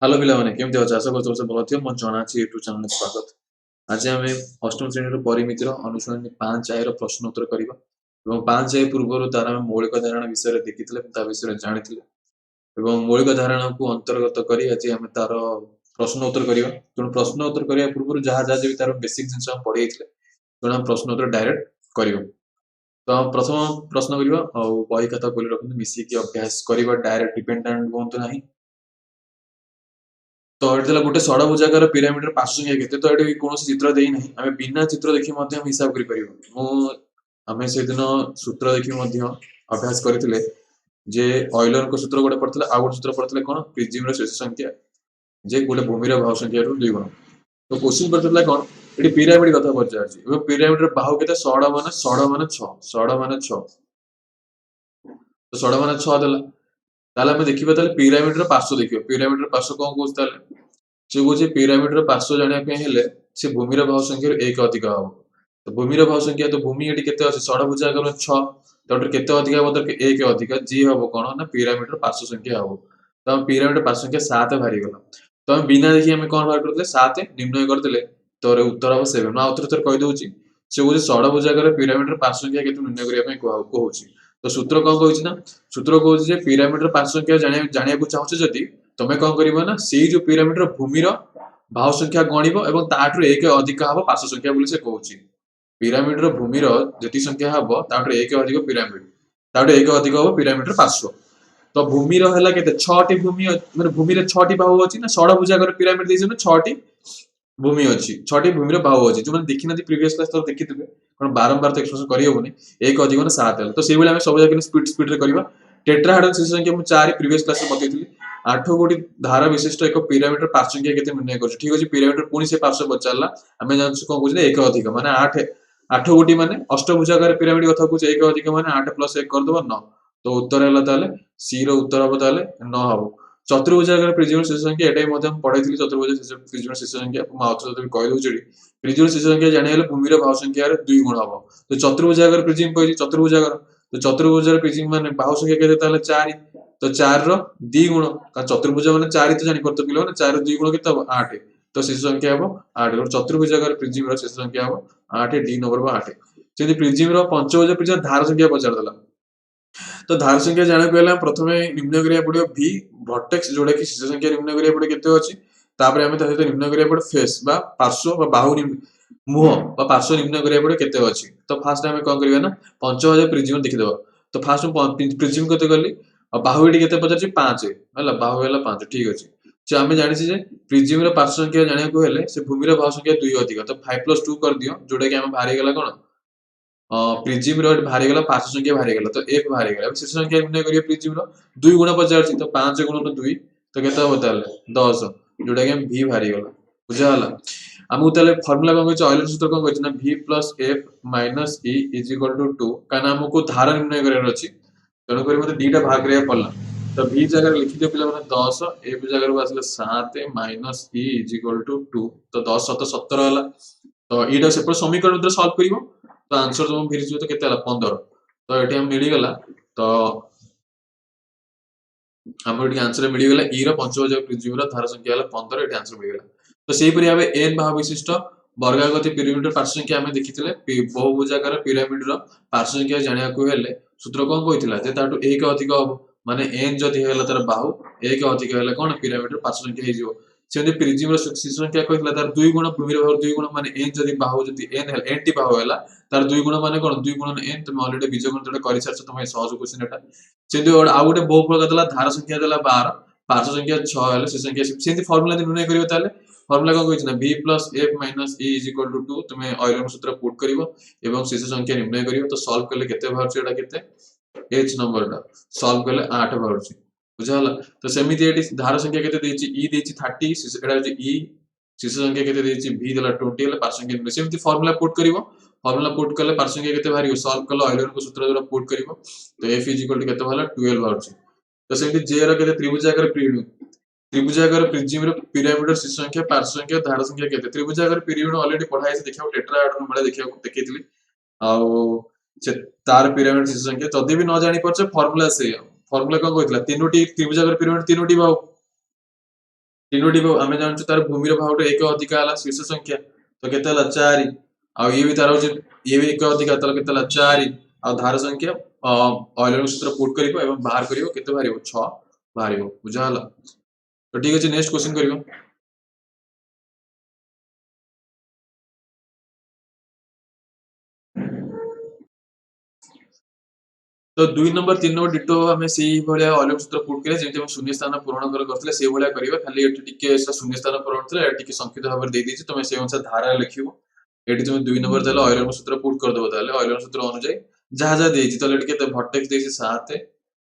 Hello पिलामाने केमती अच्छे आशा करछु सब भल थियो म जना छी यूट्यूब चैनल स्वागत। आज आमे अष्टम श्रेणी परिमितिर अनुसरणी 5 रो प्रश्न उत्तर करिबा एवं 5 पूर्व तार आमे मौलिक धारणा विषय देखिथिले ता विषय जानिथिले एवं मौलिक धारणा को अंतर्गत करी आज आमे तार प्रश्न उत्तर करिबा। तेणु प्रश्न उत्तर करिया पूर्व जहा जहा जे तार बेसिक जिंस हम पढैथिले तेणु हम प्रश्न उत्तर डायरेक्ट करिबा। तो हम प्रथम प्रश्न करिबा और बही खाता खोली रखନ୍ତୁ मिसी की अभ्यास करिबा डायरेक्ट डिपेंडेंट होंतु नाही। तो एठी देला गोटे षडभुजाकार पिरामिडर पार्श्वसंख्या केते तो एठी कोनोसी चित्र देई नाही आमे बिना चित्र देखि मध्ये हम हिसाब करि परिबो। मो आमे से दिन सूत्र देखि मध्ये अभ्यास करथिले जे ऑयलर को सूत्र गोटे पड़थिले आ गोटे सूत्र पड़थिले कोन प्रिज्म रो शेष संख्या जे गोटे भूमि रो भाव संख्या रु 2 गुण। तो क्वेश्चन पड़थिले कोन एठी पिरामिड कथा पचारछि एबे पिरामिड रो बाहु केते षड माने 6 तो षड माने 6 देला ताले हम देखिबा ताले पिरामिड रो पार्श्व देखिबो पिरामिड रो पार्श्व कोन कोस ताले से कौन पिरामिड पार्श्व जाना से भूमि भाव संख्या 1 अधिक हम तो भूमि भाव संख्या तो भूमि ये के षडभुजा 6 तो के अधिक हम तो 1 अधिक जी हम कौन ना पिरामिड पार्श्व संख्या हम तो हम पिरामिड पार्श्व संख्या 7 बाहरी गला तो हम बिना देखिए हमें कौन बाहर करते 7 निर्णय करते तो उत्तर हम 7 मैं आउथर थर कहि दउची से कौन षडभुजा पिरामिड पार्श्व संख्या केते निर्णय करिया कहउची तो सूत्र कौन कहउची ना सूत्र कहउची जे पिरामिड पार्श्व संख्या जानिया को चाहछे जदी तमे कौन करिवो ना से जो पिरामिड भूमि भाव संख्या गणिब एवं ताठू 1 अधिक हम पार्श्व संख्या बोली से कहउची पिरामिड भूमि जति संख्या हम ताठू 1 अधिक पिरामिड ताठू 1 अधिक हम पिरामिड पार्श्व तो भूमि हला केते 6 टी भूमि माने भूमि रे 6 टी बाहु अछि ना षडभुजाकर पिरामिड देइछ ना 6 टी भूमि अछि 6 टी भूमि रे बाहु अछि जो माने देखि नथि प्रीवियस क्लास तो देखिथिबे कोन बारंबार तो एक्सप्रेशन करियो होनी 1 अधिक माने 7 हला तो सेहि बेले हम सब जगह स्पीड रे करबा टेट्राहेड्रन शेष संख्या हम 4 प्रीवियस क्लास में बतैथिली 8 गोटी धारा विशिष्ट एक पिरामिड पार्श्व संख्या केते निर्णय करछ ठीक अछि पिरामिड पुनी से पार्श्व बचाला हमें जानछु कोन बुझले 1 अधिक माने 8 गोटी माने अष्टभुजाकार पिरामिड कथा कुछ 1 अधिक माने 8 + 1 कर दबो 9 तो उत्तर हला ताले सी रो उत्तर हबो ताले 9 हबो चतुर्भुजाकार प्रिज्म शेष संख्या एटाई मध्ये हम पढैथिली चतुर्भुज प्रिज्म शेष संख्या माउथ तो कहि दउछि प्रिज्म शेष संख्या जाने हले भूमि रो भाव संख्या रे 2 गुण हबो तो चतुर्भुजाकार प्रिज्म कहि चतुर्भुजाकार तो चतुर्भुजाकार प्रिज्म माने भाव संख्या केते ताले 4 तो 4 रो 2 गुण का चतुर्भुज माने 4 तो जानि परतो पिलो ना 4 रो 2 गुण केते 8 तो शेष संख्या हबो 8 और चतुर्भुजाकार प्रिज्म रो शेष संख्या हबो 8 डी नंबर 8 जदि प्रिज्म रो पंचभुज प्रिज्म धार संख्या पचार देला तो धार संख्या जाने को हम प्रथमे निम्न करिया पड़ियो v वर्टेक्स जोडा कि शेष संख्या निम्न करिया पड़े केते अछि तापर हम ता सहित निम्न करिया पड़े फेस बा पार्श्व बा बाहु मुह बा पार्श्व निम्न करिया पड़े केते अछि तो फास्ट हम कोन करिया ना पंचभुज प्रिज्म देखि देबो तो फास्ट प्रिज्म कते करली और बाहु एटी केते पचारछि 5 हला बाहु हला 5 ठीक अछि जे हम जानि छी जे प्रिज्म रो पार्श्व संख्या जानिया को हेले से भूमि रो भाव संख्या 2 अधिक तो 5 + 2 कर दियो जोडा कि हम भारी गेला कोन प्रिज्म रो भारी गेला पार्श्व संख्या भारी गेला तो 1 भारी गेला शेष संख्या निर्णय करिया प्रिज्म रो 2 गुण पचारछि तो 5 गुण 2 तो केते हो ताले 10 जोडा कि हम v भारी गेला बुझा हला हमु ताले फार्मूला कोन कहै छै ऑयलर सूत्र कोन कहै छै ना v + f - e = 2 काना हमको धारा निर्णय करैर अछि तेणु करी मते दीटा भाग करिया पड़ला तो v जगह लिखि दियो पिला माने 10 f जगह को आसले 7 - e = 2 तो 10 7 17 हला तो एटा से पर समीकरण उतर सॉल्व करिवो तो आंसर तुम फिर जो तो केते हला 15 तो एटी हम मिली गला तो हमर एटी आंसर मिली गला e रो पंचभुज प्रिज्म रो धारा संख्या हला 15 एटी आंसर मिली गला तो सेही परि आबे n भाव विशिष्ट वर्गाकृति पिरामिड पार्श्व संख्या हमें देखिथिले बहुभुजाकार पिरामिड रो पार्श्व संख्या जानिया को हेले सूत्र कोन कहिथिला जे ताटू 1 अधिक माने n जदी हेला तार बाहु 1 अधिक हेला कोन पिरामिड रो पार्श्व संख्या हे जो सेने प्रिज्म रो शेष संख्या कहिथिला तार 2 गुण भूमि रो 2 गुण माने n जदी बाहु जदी n हेला n टी बाहु हेला तार 2 गुण माने कोन 2 गुण n तुम ऑलरेडी बीजगणित करि सारछ तुम सहज क्वेश्चन एटा सेंदी आ गोटे बहुफल देला धारा संख्या देला 12 पार्श्व संख्या 6 हेले से संख्या सेंदी फार्मूला निर्णय करियो ताले फार्मूला कोन कहिछ ना v + f - e = 2 तुमे ऑयलर सूत्र पुट करिवो एवं शेष संख्या निर्णय करिवो तो सॉल्व करले केते बाहर एटा केते h नंबर टा सॉल्व करले 8 बाहर बुझाला तो सेमिति एटी धारा संख्या केते देछि e देछि 30 एटा जे e शेष संख्या केते देछि v देला 20 हेले पार्श्व संख्या सेमिति फार्मूला पुट करिवो फार्मूला पुट करले पार्श्व संख्या केते बाहरियो सॉल्व करले ऑयलर को सूत्र द्वारा पुट करिवो तो f = केते होला 12 बाहर तो सेमिति j रो केते त्रिभुजाकार त्रिभुजाकार प्रिज्म रो पिरामिड शेष संख्या पार्श्व संख्या धारा संख्या केते त्रिभुजाकार पिरामिड ऑलरेडी पढाई से देखियो टेट्राहेड्रन बळे देखियो देखैतिली आ से तार पिरामिड शेष संख्या जदी भी न जानि परछ फार्मूला से फार्मूला कोन कहितला तीनोटी त्रिभुजाकार पिरामिड तीनोटी बाहु तीनोटी आम जानू तार भूमि भाव एक अधिका शीर्ष संख्या तो के 4 आ ये भी तार ये भी एक अधिका तो के 4 आ धार संख्या ऑयलर सूत्र पुट कर बाहर कर बाहर 6 बाहर बुझाला। तो ठीक अच्छे नेक्स्ट क्वेश्चन कर तो 2 नंबर 3 नंबर डिटो आम से भाया ऑयलर सूत्र पुट करें जमी शून्य स्थान पूरण करते से भाया करवा खाली ये शून्य स्थान पूरण थी संक्षिप्त भाव में देदेजी तुम से अनुसार धारा लिख ये तुम 2 नंबर देला ऑयलर सूत्र पुट करदेव ऑयलर सूत्र अनुଯାयी जहाँ जहाँ देती तो भर्टेक्स देती 7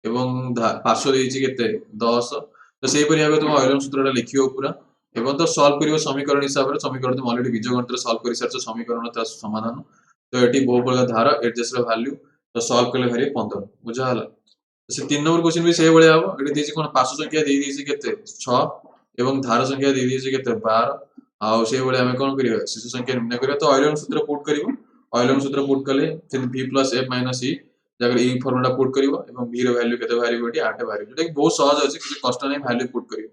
एवं पार्श्व देती के 10 तो से भाव तुम ऑयलर सूत्र लिख पूरा एवं तो सॉल्व कर समीकरण हिसाब से समीकरण तुम अलरेडी बीजगणित सॉल्व कर सार समीकरण समाधान तो ये बहुफल धारा एडजस्ट वैल्यू तो सॉल्व कले भारी 15 बुझाला। से 3 नंबर क्वेश्चन भी से भाया हम ये देसी कोन पार्श्व संख्या दे देसी केते 6 एवं धार संख्या दे देसी केते 12 आ से भाया हम कोन करियो शिशु संख्या निर्णय करियो तो ऑयलर सूत्र पुट करियो ऑयलर सूत्र पुट कले फिर v + f - e जगह ई फॉर्मूला पुट करियो एवं v रो वैल्यू केते भारी बेटी 8 भारी जोटा कि बहुत सहज अछि किछ कष्ट नै वैल्यू पुट करियो।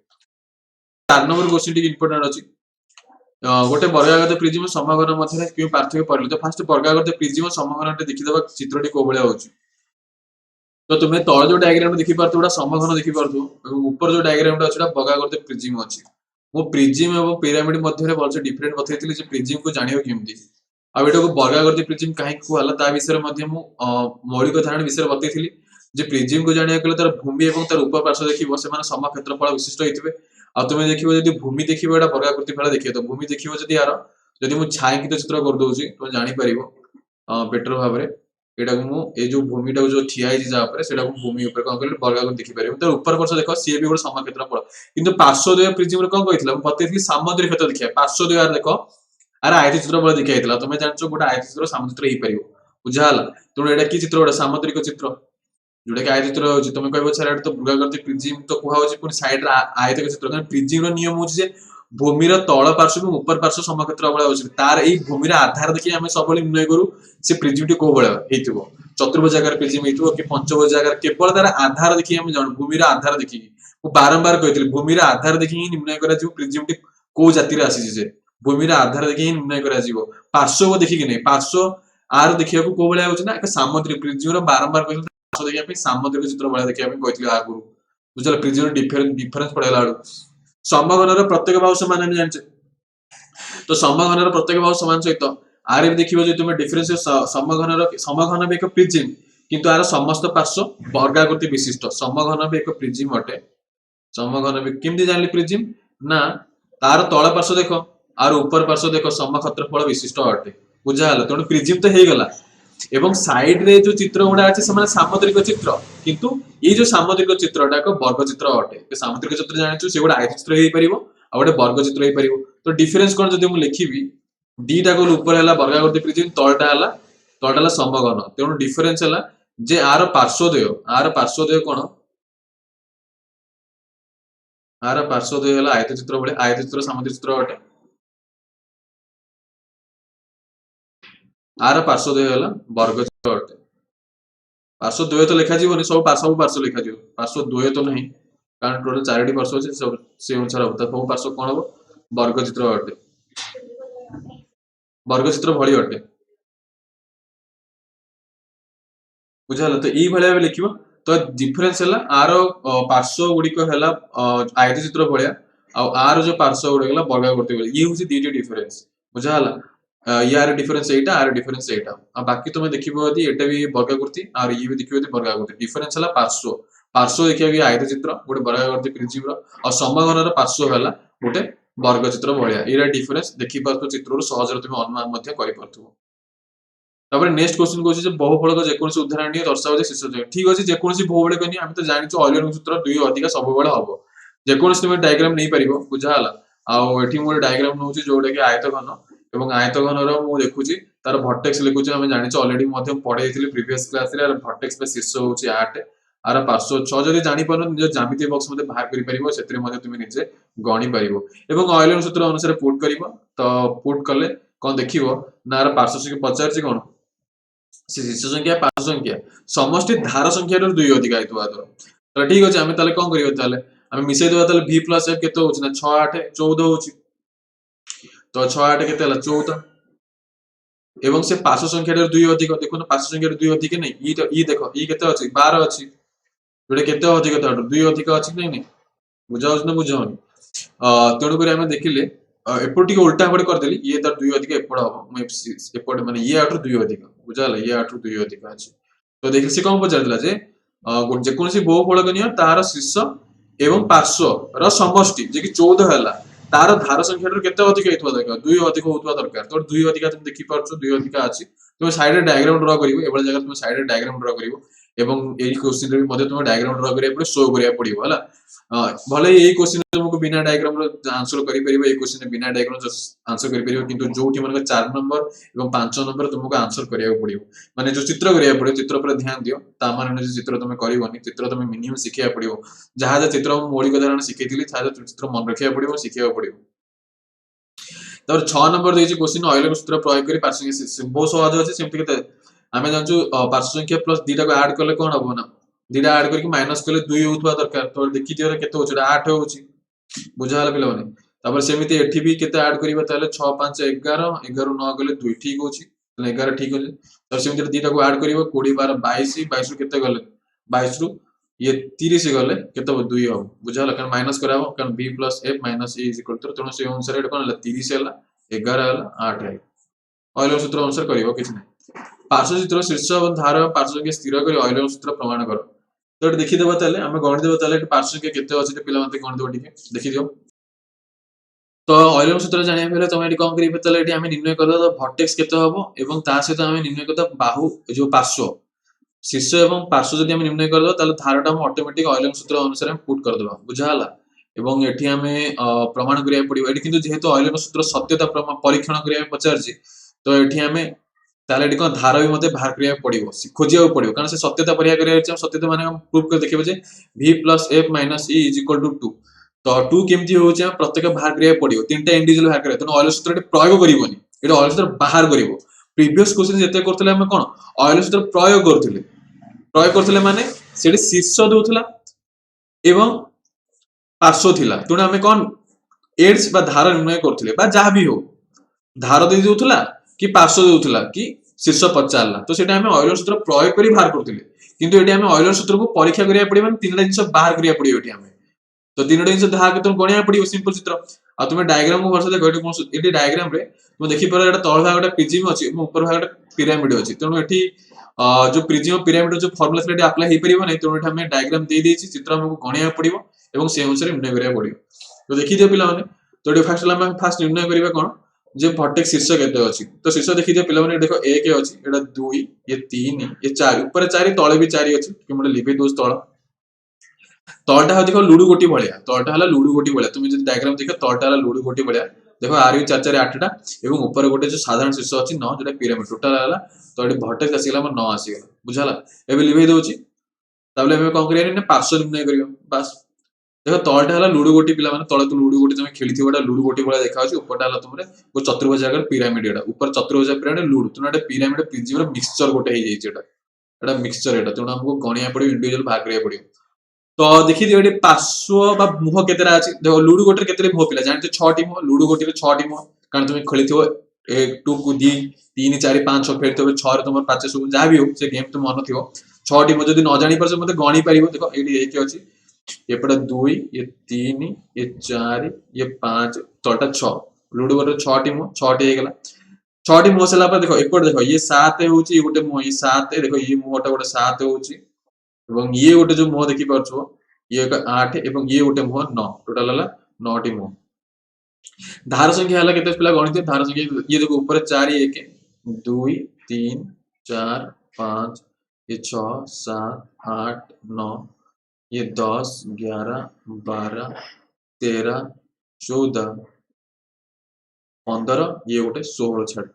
4 नंबर क्वेश्चन टी इंपोर्टेंट अछि गोटे वर्गाकृत प्रिज्म समघन मध्य क्यों पार्थक्य पड़े तो फास्ट वर्गाकृत प्रिज्म समघन देखीदेवा चित्रटी को भाया होची तो तुम्हें तल जो डायग्राम देखि पारतो गोटा समघन देखि पारतो एवं ऊपर जो डायग्राम टा अछि वर्गाकृत प्रिज्म अछि वो प्रिज्म एवं पिरामिड मध्य रे बहुत डिफरेंट बतैथिले जे प्रिज्म को जानियो केमती आ एटा को वर्गाकृत प्रिज्म काहे कहला ता विषय मध्य मु मौलिक धारणा विषय बतैथिली जे प्रिज्म को जानिया कले तार भूमि एवं तार ऊपर पार्श्व देखिबो से माने सम क्षेत्रफल विशिष्ट होइथिबे आ तुमे देखिबो यदि भूमि देखिबो एटा वर्गाकृति फल देखियो तो भूमि देखिबो जदि यार जदि मु छायांकित चित्र कर दोउची तो जानि परिबो बेटर भाव रे एटा को मु ए जो भूमि टा जो ठिया है जा ऊपर सेटा को भूमि ऊपर कोन करले वर्गाकृति देखि परिबो तो ऊपर पार्श्व देखो सी भी गोटे सम क्षेत्रफल किंतु पार्श्व द्वय प्रिज्म रे कोन कहितला बतैथिली सामुद्रिक क्षेत्र देखिया पार्श्व द्वय देखो अरे आयत चित्र बळ देखि आइतला तुमे जानचो गोटे आयत चित्र सामुद्रिक चित्र हे परिबो बुझाला तो एटा की चित्र गोटे सामुद्रिक चित्र जोटा कि आयत चित्र होची तुम कहबो सर तो वर्गाकृत प्रिज्म तो कुहा होची पुनी साइड रे आयत चित्र कारण प्रिज्म रो नियम होची जे भूमि रो तळ पार्श्व और ऊपर पार्श्व समक्षेत्र बळ होची तार एई भूमि रो आधार देखि हम सबले निर्णय करू से प्रिज्म टी को बळ हेतिबो चतुर्भुज आकार प्रिज्म हेतिबो कि पंचभुज आकार केवल तार आधार देखि हम जान भूमि रो आधार देखि वो बारंबार कहतिली भूमि रो आधार देखि ही निर्णय करा जो प्रिज्म टी को जाति रे आसी जे भूमि रो आधार देखि ही निर्णय करा जीवो पार्श्व देखि कि नै पार्श्व आर देखिया को बळ होची ना एक सामुद्रिक प्रिज्म रो बारंबार कहतिली देखिए सामुद्रिक चित्र भाया देखिए कहते आगु बुझल प्रिज्म डिफरेंस पड़ेगा आड़ समघन प्रत्येक भाव समान हम जानचे तो समघन प्रत्येक भाव समान सहित आर भी देखिबो जे तुमे डिफरेंस समघन भी एक प्रिज्म किंतु आर समस्त पार्श्व वर्गाकृति विशिष्ट समघन भी एक प्रिज्म अटे समघन भी केमती जानली प्रिज्म ना तार तळ पार्श्व देखो आर ऊपर पार्श्व देखो समक्षेत्रफल विशिष्ट अटे बुझाला तो प्रिज्म तो हे गला एवं साइड रे जो चित्र गुडा अछि से माने सामुद्रिक चित्र किंतु ये जो सामुद्रिक चित्रटा को वर्ग चित्र अटे सामुद्रिक चित्र जानिछु से गोटे आयत चित्र हे परिबो आ गोटे वर्ग चित्र हे परिबो तो डिफरेंस कोन जदि मु लिखिबी दीटा को ऊपर हला वर्गाकृति प्रिज्म तळटा हला समघन तेणु डिफरेंस हला जे आर पार्श्वद्वय कोन आर पार्श्वद्वय हला आयत चित्र बळे आयत चित्र सामुद्रिक चित्र अटे आर पार्श्वद्वय हला वर्ग चित्र अटे पार्श्व द्वय तो लिखा जीवनी सब पार्श्व लिखा जीव पार्श्व द्वय तो नहीं कारण टोटल 4टी पार्श्व अछि सब से अनुसार होता सब पार्श्व कोन हो वर्ग चित्र अटे वर्ग चित्र भली अटे बुझाला तो ई भलिया लिखिबो तो डिफरेंस हला आर पार्श्व गुडी को हला आयत चित्र भलिया आ आर जो पार्श्व गुडी हला वर्गाकृति भलिया ई होची दीटी डिफरेंस बुझाला यार डिफरेंस एटा आर डिफरेंस एटा आ बाकी तुम देखिबो यदि एटा भी वर्गाकृति और ये भी देखिबो यदि वर्गाकृति डिफरेंस हला पार्श्व पार्श्व देखिया कि आयत चित्र गोटे वर्गाकृति प्रिज्म रो और समघन रो पार्श्व हला गोटे वर्ग चित्र भलिया एरा डिफरेंस देखि पारतो चित्र रो सहज रे तुम अनुमान मध्य करि परथु तबरे नेक्स्ट क्वेश्चन कोछि जे बहुफलक जेकोनसी उदाहरण नियो दर्शाओ जे शिशु ठीक अछि जेकोनसी बहुफलक नि हम तो जानिचो ऑयलर सूत्र 2 अधिक सब बेले हबो जेकोनसी तुम डायग्राम नै परिबो बुझाला आ एठी मोर डायग्राम नउछि जोडा कि आयतघन एवं आयतघन रो मु देखुची तार वर्टेक्स लिखुची हम जानिचो ऑलरेडी मध्य पढै थिले प्रीवियस क्लास रे वर्टेक्स पे शीर्ष होची 8 आर पार्श्व 6 जदि जानि परन निज ज्यामिति बॉक्स मध्ये बाहर करि परिबो सेतरे मध्ये तुम निजे गणि परिबो एवं ऑयलर सूत्र अनुसार पुट करिवो तो पुट कले कोन देखिवो नार पार्श्व से पचारची कोन शिशु संख्या पार्श्व संख्या समष्टि धार संख्या 2 अधिक आइतो आदर तो ठीक अछि हमें ताले कोन करियो ताले आम मिसई देवा ताले v प्लस f केते होची ना 6 8 14 होची तो 6 8 केते हला 14 एवं से पार्श्व संख्या 2 अधिक देखो ना पार्श्व संख्या 2 अधिक नहीं ई देखो ई केते अछि 12 अछि जोडे केते अधिक तो 2 अधिक अछि नहीं नहीं बुझाउछ ना बुझाउनी तेणु करी आमे देखिले एपट टिके उल्टा पड़े करदेली ये तार 2 अधिक एपट हबो मैं एपट माने ये आठु 2 अधिक बुझाला ये आठु 2 अधिक अछि तो देखि से कोन पचारला जे जे कोनसी बहुफल गनिया तार शीर्ष एवं पार्श्व र समष्टि जे कि 14 हला तार धार संख्या केते अधिक हेतवा दरकार 2 अधिक होतवा दरकार तो 2 अधिक तुम देखि परछो 2 अधिक अछि तुम साइड रे डायग्राम ड्रा करिवो एबल जगह तुम साइड रे डायग्राम ड्रा करिवो एवं एई क्वेश्चन रे मधे तुम डायग्राम ड्रा करिया पड़े शो करिया पड़िवो हला भले एई क्वेश्चन तुमको बिना डायग्राम रो आंसर करि परिबो एई क्वेश्चन बिना डायग्राम आंसर करि परिबो किंतु जोठी मन 4 नंबर एवं 5 नंबर तुमको आंसर करिया पड़िवो माने जो चित्र करिया पड़िवो चित्र पर ध्यान दियो ता माने जो चित्र तुम करिवोनी चित्र तुम मिनिमम सिखिया पड़िवो जहा जे चित्र मौलिक उदाहरण सिखैतिली ता चित्र मन रखिया पड़िवो सिखिया पड़िवो तर 6 नंबर देछि क्वेश्चन ऑइलर सूत्र प्रयोग करी पार्श्व संख्या बहुत सहज अछि सेमति केते आमे जानछु पार्श्व संख्या प्लस 2 टा को ऐड करले कोन हबो ना 2 टा ऐड करके माइनस करले 2 होतबा दरकार तो देखि दियो केते होछ 8 होछि बुझाला पिला माने तापर सेमिति एठी भी केते ऐड करिबा ताले 6 5 11 11 9 गले 2 ठीक होछि ताले 11 ठीक होछि तो सेमिति 2 टा को ऐड करिबो 20 12 22 22 रु केते गले 22 रु ये 30 गले केते 2 हो बुझाला कारण माइनस कराबो कारण b + f - e = तणो से अनुसार एटा कोन हला 30 हला 11 हला 8 हला ऑइलर सूत्र अनुसार करिवो किछ नै पार्श्व चित्र शीर्ष और धार पार्श्व संख्या स्थिर करी ऑइलर सूत्र प्रमाण करो तो एटा देखि देबो ताले हम गणि देबो ताले पार्श्व संख्या केते अछि ते पिला मते गणि देबो ठीक है देखि दियो तो ऑइलर सूत्र जानिया पहले तुम एटी कोन करिबे ताले एटी हम निर्णय करदा वर्टेक्स केते हबो एवं ता सहित हम निर्णय करदा बाहु जो पार्श्व शीर्ष एवं पार्श्व जदि हम निर्णय करदो ताले धारटा हम ऑटोमेटिक ऑइलर सूत्र अनुसार हम पुट कर देबा बुझा हला एवं एठी हमें प्रमाण करिया पड़िबो एठी किंतु जेहेतु ऑइलर सूत्र सत्यता परीक्षण करिया पचारछि तो एठी हमें ताले एठी कोन धारा भी मते बाहर करिया पड़िबो खोजिया पड़िबो कारण से सत्यता परीक्षा करिया छै सत्यता माने हम प्रूफ कर देखिबो जे v + f - e = 2 तो 2 केमति होचे प्रत्येक बाहर करिया पड़िबो तीनटा इंडिविजुअल बाहर करिया तो ऑइलर सूत्र प्रयोग करिवोनी एटा ऑइलर सूत्र बाहर करिवो प्रीवियस क्वेश्चन जेते करथले हम कोन ऑइलर सूत्र प्रयोग करथले प्रयोग करथले माने सेठी शीर्ष दोथला एवं पार्श्व थिला तुण आमे कोन एड्स बा धार निर्णय करथले बा जहा भी हो धार दे दोथला कि पार्श्व दोथला कि शीर्ष पचारला तो सेटा आमे ऑइलर सूत्र प्रयोग करी बाहर करथले किंतु एटी आमे ऑइलर सूत्र को परीक्षा करिया पड़िबो तीनटा जिंस बाहर करिया पड़िबो एटी आमे तो तीनटा जिंस धार के तुम गणिया पड़िबो सिंपल चित्र आ तुमे डायग्राम को वर्ष देखो एटी डायग्राम रे तुम देखि पर एटा तळ भागटा प्रिज्म अछि ऊपर भागटा पिरामिड अछि तेनु एटी जो प्रिज्म पिरामिड जो फार्मूला सेटा अप्लाई हे परिबो नै तेनु एटा हम डायग्राम दे देछि चित्र हमको गणिया पड़िबो एवं से अनुसार निर्णय करिया पड़िबो तो देखि दियो पिला माने तो एटी फर्स्ट निर्णय करिबा कोन जे वर्टेक्स शीर्ष केते अछि तो शीर्ष देखि दियो पिला माने देखो 1 अछि एटा 2 ये 3 ये 4 ऊपर 4 तळे भी 4 अछि कि मोडे लिखि दोस तळ तळटा देखो लुडु गोटी भलिया तळटा हला लुडु गोटी भलिया तुम जदि डायग्राम देखो तळटा हला लुडु गोटी भलिया देखो आर 4 4 8 टा एवं ऊपर गोटे जो साधारण शीर्ष अछि 9 जेटा पिरामिड टोटल हला तो एटी वर्टेक्स आसीला हम 9 आसीगला बुझाला एबे लिखि दोछि ताबले हम कोन करिया ने पार्श्व निर्णय करियो बस देखो तळटा हला लुडु गोटी पिला माने तळे तो लुडु गोटी तुम खेलिथिबोटा लुडु गोटी भलिया देखा अछि ऊपरटा हला तुमरे वो चतुर्भुज आकार पिरामिड एटा ऊपर चतुर्भुज पिरामिड लुडु तुना एटा पिरामिड प्रिज्म रो मिक्सचर गोटे हे जाई एटा एटा मिक्सचर एटा तुना हमको गणिया पड़ियो इंडिविजुअल भाग करिया पड़ियो तो देखि दियो एटी पार्श्व बा मुह केतेरा अछि देखो लुडु गोटी केतेरे मुह पिला जानते 6 टी मुह लुडु गोटी रे 6 टी मुह कारण तुम खेलिथिबो 1 2 को 2 3 4 5 6 खेलिथिबो 6 रे तुम 5 सब जा भी हो से गेम तुम मन थिबो 6 टी मुह जदी न जानि परसे मते गणी परिबो देखो एटी 1 अछि एपटा 2 ये 3 ये 4 ये 5 तोटा 6 लुडु गोटी 6 टी मुह 6 टी हे गेला 6 टी मुह सेला पर देखो एपट देखो ये 7 होउची गोटे मुह ये 7 देखो ये मुहटा गोटे 7 होउची एवं ये गोटे जो मुह देखि परछो ये 8 एवं ये गोटे मुह 9 टोटल हला 9 टी मुह धार संख्या हला केते पिला गणित धार संख्या ये देखो ऊपर 4 1 2 3 4 5 ये 6 7 8 9 ये 10 11 12 13 14 15 ये गोटे 16 छाड़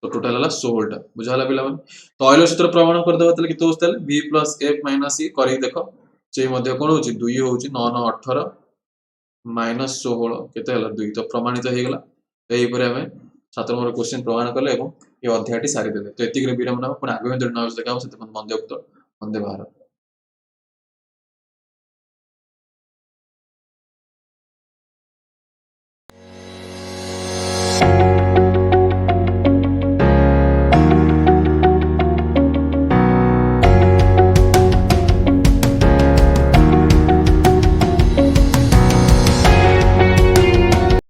तो टोटल हला 16 टा बुझाला पिला मन तो ऑइलर सूत्र प्रमाण कर देबो तले कितो होतले v + f - e करी देखो से मध्य कोन होची 2 होची 9 9 18 -16 केते हला 2 तो प्रमाणित हे गेला एई परे हमें छात्र मोर क्वेश्चन प्रमाण करले एवं ये अध्यायटी सारी देले तो एतिक रे विराम नबो पुन आगमे नॉलेज देखाबो से वंदे भारत।